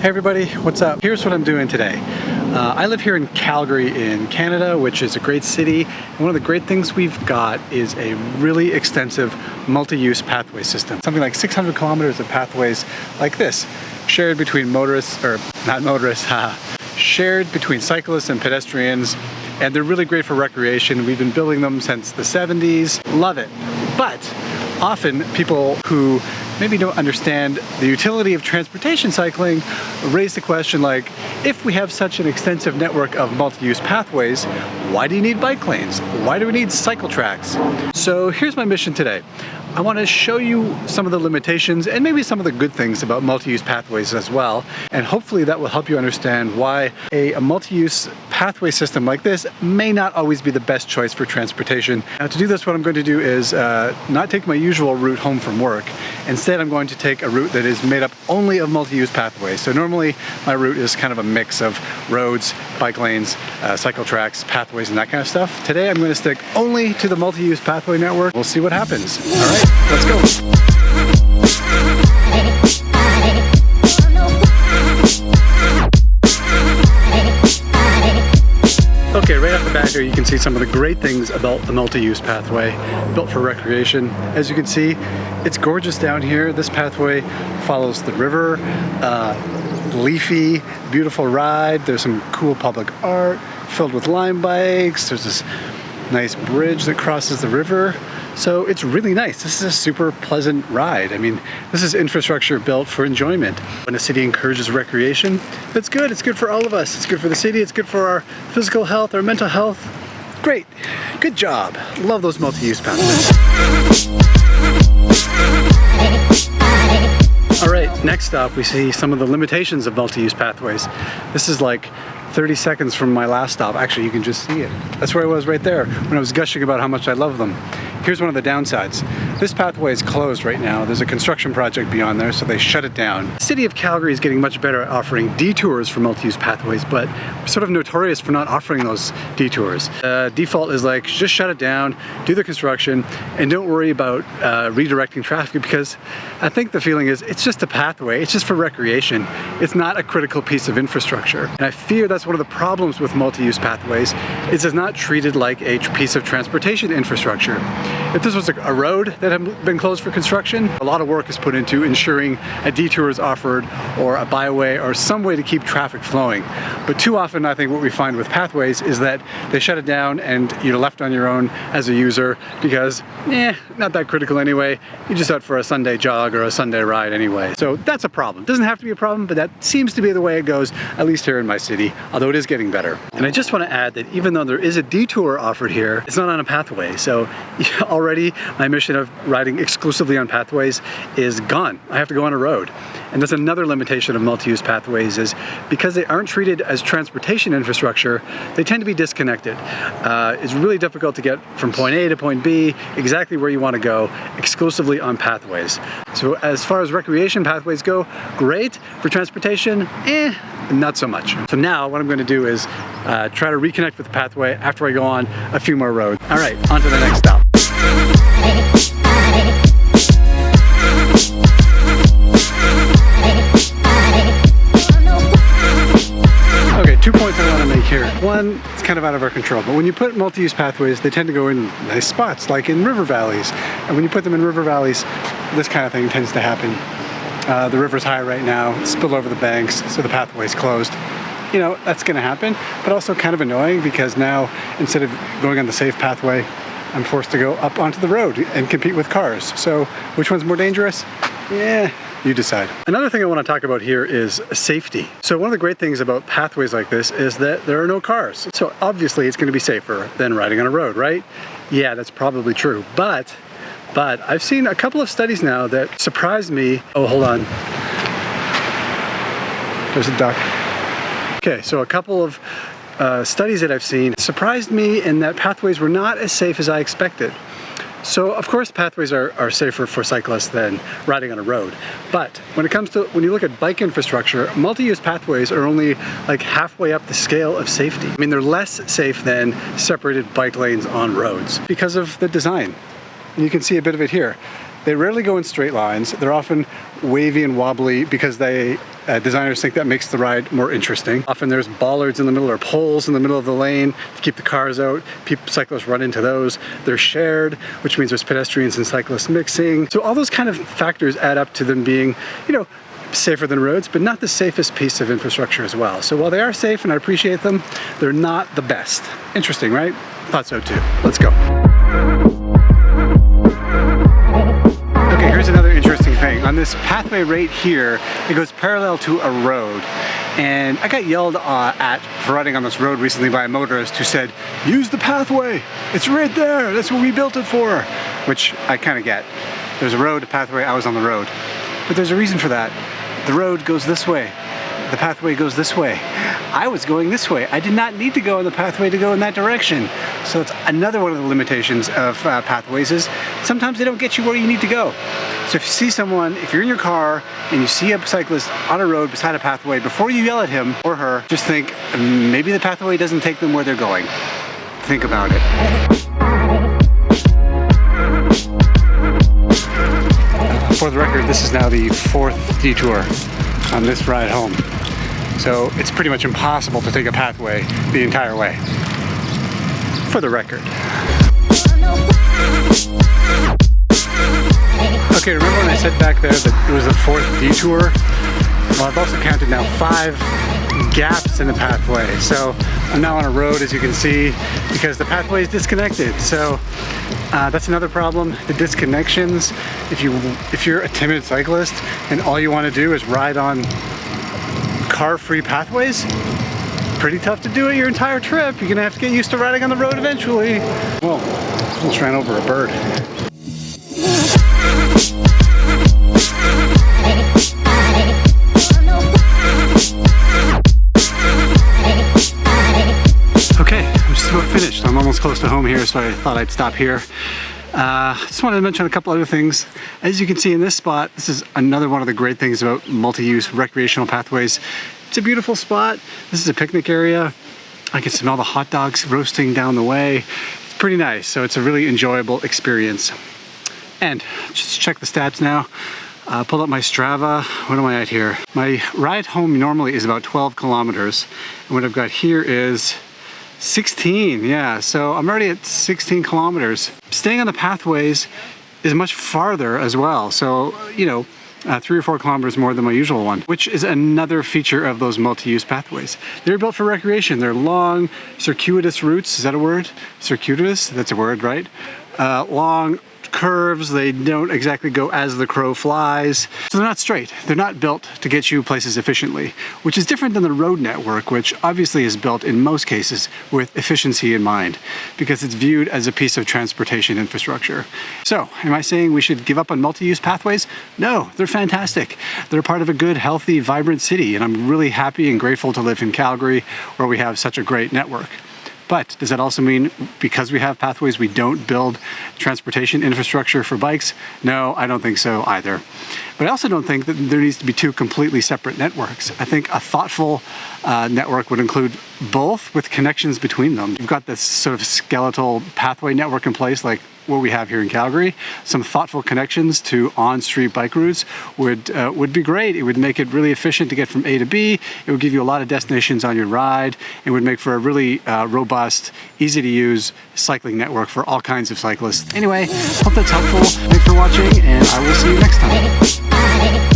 Hey everybody, what's up? Here's what I'm doing today. I live here in Calgary in Canada, which is a great city. And one of the great things we've got is a really extensive multi-use pathway system. Something like 600 kilometers of pathways like this, shared between motorists, or not motorists, shared between cyclists and pedestrians. And they're really great for recreation. We've been building them since the 70s. Love it. But often people who maybe don't understand the utility of transportation cycling raise the question like, if we have such an extensive network of multi-use pathways, why do you need bike lanes? Why do we need cycle tracks? So here's my mission today. I want to show you some of the limitations and maybe some of the good things about multi-use pathways as well. And hopefully that will help you understand why a multi-use pathway system like this may not always be the best choice for transportation. Now to do this, what I'm going to do is not take my usual route home from work. Instead, I'm going to take a route that is made up only of multi-use pathways. So normally my route is kind of a mix of roads, bike lanes, cycle tracks, pathways, and that kind of stuff. Today I'm going to stick only to the multi-use pathway network. We'll see what happens. All right. Let's go. Okay, right off the bat here you can see some of the great things about the multi-use pathway built for recreation. As you can see, it's gorgeous down here. This pathway follows the river, leafy, beautiful ride. There's some cool public art filled with Lime bikes. There's this nice bridge that crosses the river. So it's really nice. This is a super pleasant ride. I mean, this is infrastructure built for enjoyment. When a city encourages recreation, that's good. It's good for all of us. It's good for the city. It's good for our physical health, our mental health. Great. Good job. Love those multi-use pathways. All right, next up we see some of the limitations of multi-use pathways. This is like 30 seconds from my last stop. Actually, you can just see it. That's where I was right there when I was gushing about how much I love them. Here's one of the downsides. This pathway is closed right now. There's a construction project beyond there, so they shut it down. The city of Calgary is getting much better at offering detours for multi-use pathways, but we're sort of notorious for not offering those detours. Default is like, just shut it down, do the construction, and don't worry about redirecting traffic, because I think the feeling is it's just a pathway, it's just for recreation. It's not a critical piece of infrastructure. And I fear that's one of the problems with multi-use pathways, is it's not treated like a piece of transportation infrastructure. If this was a road that had been closed for construction, a lot of work is put into ensuring a detour is offered or a byway or some way to keep traffic flowing. But too often I think what we find with pathways is that they shut it down and you're left on your own as a user because, not that critical anyway. You're just out for a Sunday jog or a Sunday ride anyway. So that's a problem. Doesn't have to be a problem, but that seems to be the way it goes, at least here in my city, although it is getting better. And I just want to add that even though there is a detour offered here, it's not on a pathway. So already my mission of riding exclusively on pathways is gone. I have to go on a road. And that's another limitation of multi-use pathways, is because they aren't treated as transportation infrastructure, they tend to be disconnected. It's really difficult to get from point A to point B exactly where you want to go exclusively on pathways. So as far as recreation pathways go, great. For transportation, not so much. So now what I'm going to do is try to reconnect with the pathway after I go on a few more roads. All right, on to the next stop. Okay, 2 points I want to make here. One, it's kind of out of our control, but when you put multi-use pathways, they tend to go in nice spots, like in river valleys. And when you put them in river valleys, this kind of thing tends to happen. The river's high right now, it's spilled over the banks, so the pathway's closed. You know, that's going to happen, but also kind of annoying because now, instead of going on the safe pathway, I'm forced to go up onto the road and compete with cars. So which one's more dangerous? You decide. Another thing I want to talk about here is safety. So one of the great things about pathways like this is that there are no cars. So obviously it's going to be safer than riding on a road, right? Yeah, that's probably true. But I've seen a couple of studies now that surprised me. Oh, hold on. There's a duck. Okay, so a couple of studies that I've seen surprised me in that pathways were not as safe as I expected. So of course pathways are safer for cyclists than riding on a road. But when you look at bike infrastructure, multi-use pathways are only like halfway up the scale of safety. I mean, they're less safe than separated bike lanes on roads because of the design. And you can see a bit of it here. They rarely go in straight lines. They're often wavy and wobbly because designers think that makes the ride more interesting. Often there's bollards in the middle or poles in the middle of the lane to keep the cars out. Cyclists run into those. They're shared, which means there's pedestrians and cyclists mixing. So all those kind of factors add up to them being, safer than roads, but not the safest piece of infrastructure as well. So while they are safe and I appreciate them, they're not the best. Interesting, right? Thought so too. Let's go. Okay, here's another interesting thing. On this pathway right here, it goes parallel to a road. And I got yelled at for riding on this road recently by a motorist who said, use the pathway. It's right there. That's what we built it for. Which I kind of get. There's a road, a pathway, I was on the road. But there's a reason for that. The road goes this way. The pathway goes this way. I was going this way. I did not need to go on the pathway to go in that direction. So it's another one of the limitations of pathways is sometimes they don't get you where you need to go. So if you see someone, if you're in your car and you see a cyclist on a road beside a pathway, before you yell at him or her, just think maybe the pathway doesn't take them where they're going. Think about it. For the record, this is now the 4th detour on this ride home. So it's pretty much impossible to take a pathway the entire way. For the record. Okay, remember when I said back there that it was the 4th detour? Well, I've also counted now 5 gaps in the pathway. So I'm now on a road, as you can see, because the pathway is disconnected. So that's another problem, the disconnections. If you're a timid cyclist and all you want to do is ride on car-free pathways, pretty tough to do it your entire trip. You're gonna have to get used to riding on the road eventually. Whoa, almost ran over a bird. Okay, I'm just about finished. I'm almost close to home here, so I thought I'd stop here. Just wanted to mention a couple other things. As you can see in this spot, this is another one of the great things about multi-use recreational pathways. It's a beautiful spot. This is a picnic area. I can smell the hot dogs roasting down the way. It's pretty nice, so it's a really enjoyable experience. And just check the stats now. Pulled up my Strava. What am I at here? My ride home normally is about 12 kilometers. And what I've got here is 16, yeah, so I'm already at 16 kilometers. Staying on the pathways is much farther as well, so 3 or 4 kilometers more than my usual one, which is another feature of those multi-use pathways. They're built for recreation. They're long, circuitous routes. Is that a word? Circuitous? That's a word, right? Long curves. They don't exactly go as the crow flies. So they're not straight. They're not built to get you places efficiently, which is different than the road network, which obviously is built in most cases with efficiency in mind, because it's viewed as a piece of transportation infrastructure. So, am I saying we should give up on multi-use pathways? No, they're fantastic. They're part of a good, healthy, vibrant city, and I'm really happy and grateful to live in Calgary, where we have such a great network. But does that also mean because we have pathways, we don't build transportation infrastructure for bikes? No, I don't think so either. But I also don't think that there needs to be 2 completely separate networks. I think a thoughtful network would include both with connections between them. You've got this sort of skeletal pathway network in place, like what we have here in Calgary. Some thoughtful connections to on-street bike routes would be great. It would make it really efficient to get from A to B. It would give you a lot of destinations on your ride. It would make for a really robust, easy to use cycling network for all kinds of cyclists. Anyway, hope that's helpful. Thanks for watching, and I will see you next time.